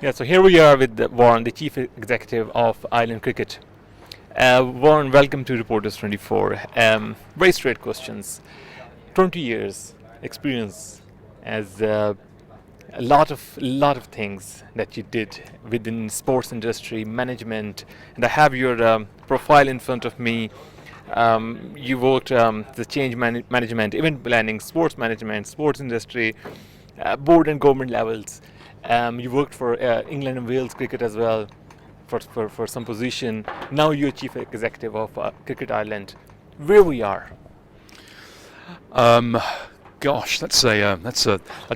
Yeah, so here we are with Warren, the Chief Executive of Ireland Cricket. Warren, welcome to Reporters 24. Very straight questions. 20 years experience as a lot of things that you did within sports industry, management, and I have your profile in front of me. You worked the change management, event planning, sports management, sports industry, board and government levels. You worked for England and Wales cricket as well for some position. Now you're Chief Executive of Cricket Ireland. Where we are? Gosh, that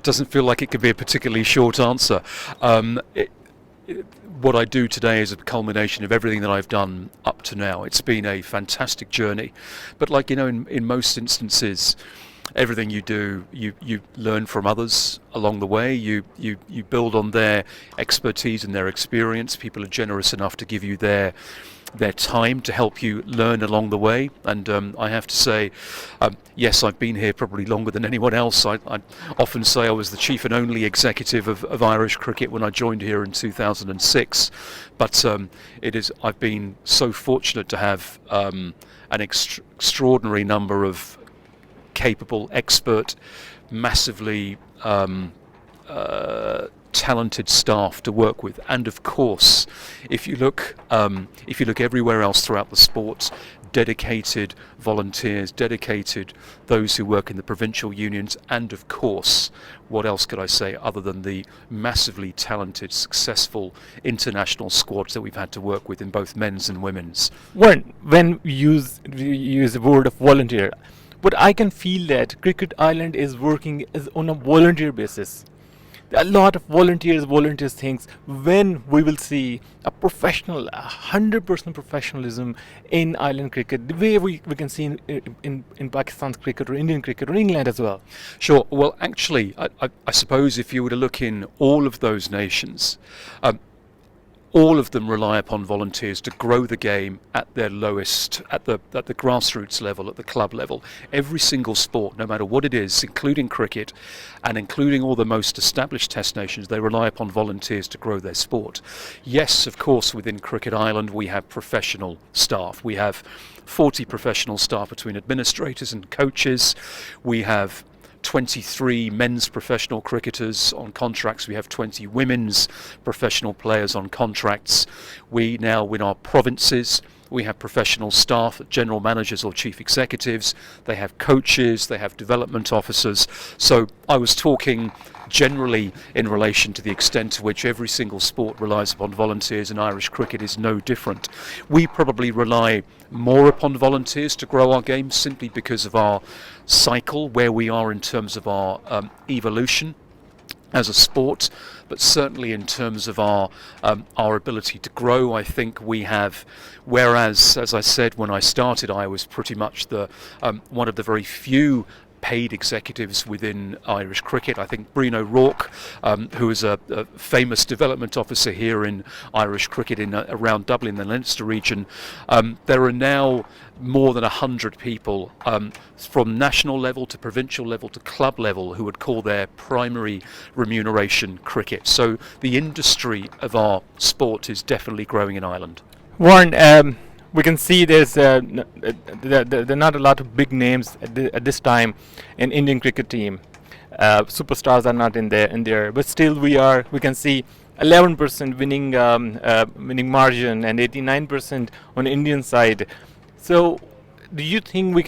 doesn't feel like it could be a particularly short answer. What I do today is a culmination of everything that I've done up to now. It's been a fantastic journey, but like in most instances, everything you do, you learn from others along the way. You build on their expertise and their experience. People are generous enough to give you their time to help you learn along the way. And I have to say, yes, I've been here probably longer than anyone else. I often say I was the chief and only executive of Irish cricket when I joined here in 2006. But I've been so fortunate to have an extraordinary number of capable, expert, massively talented staff to work with, and of course, if you look everywhere else throughout the sport, dedicated volunteers, dedicated those who work in the provincial unions, and of course, what else could I say other than the massively talented, successful international squads that we've had to work with in both men's and women's. When we use the word of volunteer, but I can feel that Cricket Ireland is working on a volunteer basis. A lot of volunteers things. When we will see a professional, 100% professionalism in Ireland cricket, the way we can see in Pakistan's cricket or Indian cricket or England as well. Sure. Well, actually, I suppose if you were to look in all of those nations, all of them rely upon volunteers to grow the game at their lowest, at the grassroots level, at the club level. Every single sport, no matter what it is, including cricket and including all the most established test nations, they rely upon volunteers to grow their sport. Yes, of course, within Cricket Ireland we have professional staff. We have 40 professional staff between administrators and coaches. We have 23 men's professional cricketers on contracts. We have 20 women's professional players on contracts. We now, in our provinces, we have professional staff, general managers or chief executives. They have coaches, they have development officers. So I was talking generally in relation to the extent to which every single sport relies upon volunteers, and Irish cricket is no different. We probably rely more upon volunteers to grow our game simply because of our cycle, where we are in terms of our evolution as a sport, but certainly in terms of our ability to grow, I think we have. Whereas, as I said, when I started, I was pretty much one of the very few paid executives within Irish cricket. I think Breen O'Rourke, who is a famous development officer here in Irish cricket around Dublin, the Leinster region, there are now more than 100 people from national level to provincial level to club level who would call their primary remuneration cricket. So the industry of our sport is definitely growing in Ireland. Warren, we can see there are not a lot of big names at this time in Indian cricket team. Superstars are not in there, but still we can see 11% winning margin and 89% on the Indian side. So do you think we're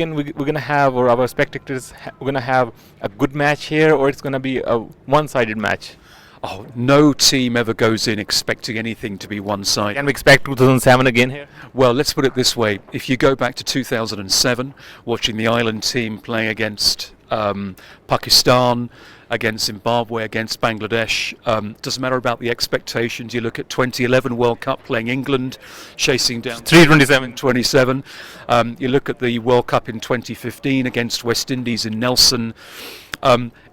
gonna have, or our spectators we're gonna have a good match here, or it's gonna be a one-sided match? Oh, no team ever goes in expecting anything to be one-sided. Can we expect 2007 again here? Well, let's put it this way. If you go back to 2007, watching the Ireland team playing against Pakistan, against Zimbabwe, against Bangladesh, doesn't matter about the expectations. You look at 2011 World Cup playing England, chasing down 327. You look at the World Cup in 2015 against West Indies in Nelson.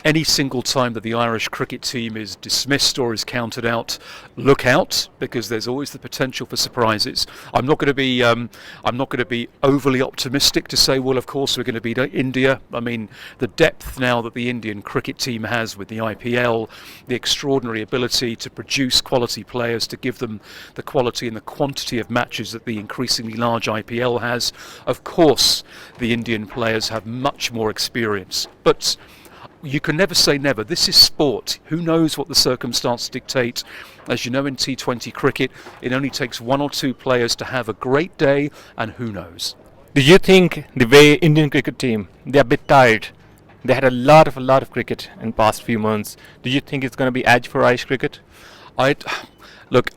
Any single time that the Irish cricket team is dismissed or is counted out, look out, because there's always the potential for surprises. I'm not going to be overly optimistic to say, well, of course we're going to beat India. I mean, the depth now that the Indian cricket team has with the IPL, the extraordinary ability to produce quality players, to give them the quality and the quantity of matches that the increasingly large IPL has. Of course, the Indian players have much more experience, but you can never say never. This is sport. Who knows what the circumstances dictate? As you know, in T20 cricket, it only takes one or two players to have a great day, and who knows? Do you think the way Indian cricket team, they're a bit tired? They had a lot of cricket in past few months. Do you think it's going to be edge for Irish cricket? Look,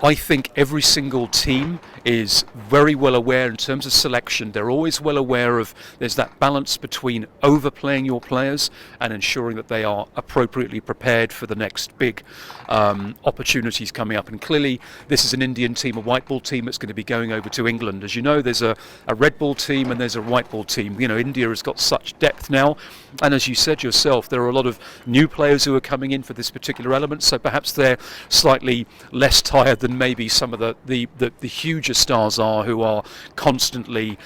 I think every single team is very well aware in terms of selection. They're always well aware of there's that balance between overplaying your players and ensuring that they are appropriately prepared for the next big opportunities coming up. And clearly this is an Indian team, a white ball team that's going to be going over to England. As you know, there's a red ball team and there's a white ball team. You know, India has got such depth now, and as you said yourself, there are a lot of new players who are coming in for this particular element, so perhaps they're slightly less tired than maybe some of the huger stars are, who are constantly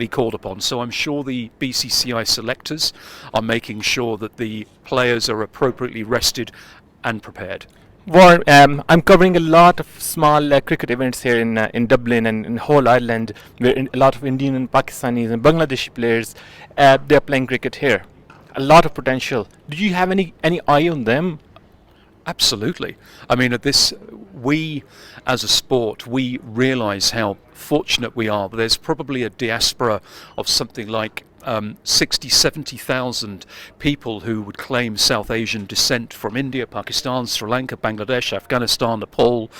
called upon. So I'm sure the BCCI selectors are making sure that the players are appropriately rested and prepared. Warren, I'm covering a lot of small cricket events here in Dublin and in whole Ireland, where a lot of Indian and Pakistanis and Bangladeshi players, they're playing cricket here. A lot of potential. Do you have any eye on them? Absolutely. I mean, we as a sport, we realise how fortunate we are. There's probably a diaspora of something like 60, 70,000 people who would claim South Asian descent from India, Pakistan, Sri Lanka, Bangladesh, Afghanistan, Nepal,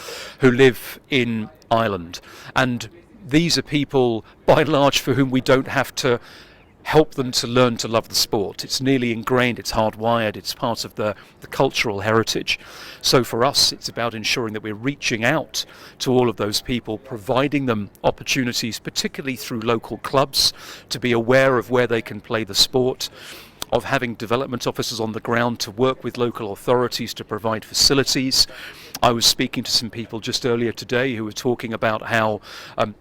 who live in Ireland. And these are people, by and large, for whom we don't have to help them to learn to love the sport. It's nearly ingrained, it's hardwired, it's part of the cultural heritage. So for us, it's about ensuring that we're reaching out to all of those people, providing them opportunities, particularly through local clubs, to be aware of where they can play the sport, of having development officers on the ground to work with local authorities to provide facilities. I was speaking to some people just earlier today who were talking about how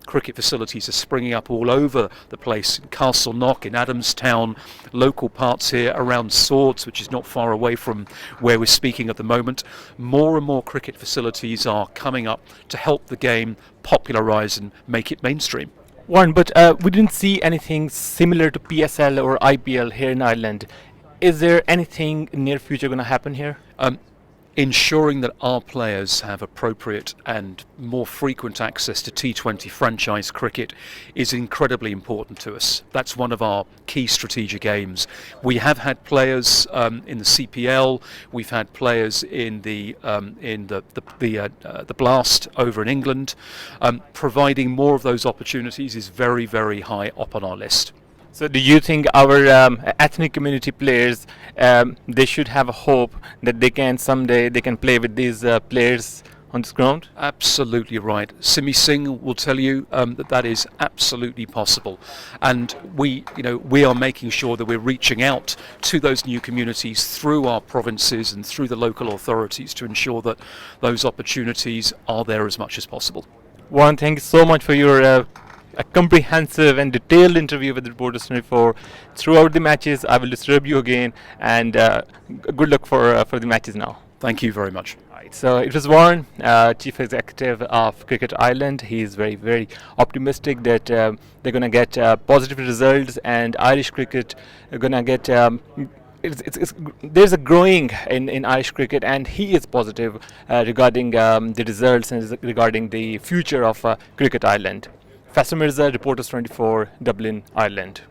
cricket facilities are springing up all over the place, in Castleknock, in Adamstown, local parts here around Swords, which is not far away from where we're speaking at the moment. More and more cricket facilities are coming up to help the game popularise and make it mainstream. Warren, but we didn't see anything similar to PSL or IPL here in Ireland. Is there anything in near future going to happen here? Ensuring that our players have appropriate and more frequent access to T20 franchise cricket is incredibly important to us. That's one of our key strategic aims. We have had players in the CPL. We've had players in the Blast over in England. Providing more of those opportunities is very, very high up on our list. So do you think our ethnic community players, they should have a hope that they can someday play with these players on this ground? Absolutely right. Simi Singh will tell you that is absolutely possible, and we are making sure that we're reaching out to those new communities through our provinces and through the local authorities to ensure that those opportunities are there as much as possible. Warren, thank you so much for your a comprehensive and detailed interview with Reporters 24 throughout the matches. I will disturb you again, and good luck for the matches now. Thank you very much. Right, so it was Warren, Chief Executive of Cricket Ireland. He is very, very optimistic that they're going to get positive results, and Irish cricket are going to get there's a growing in Irish cricket, and he is positive regarding the results and regarding the future of Cricket Ireland. Faisal Mirza, Reporters 24, Dublin, Ireland.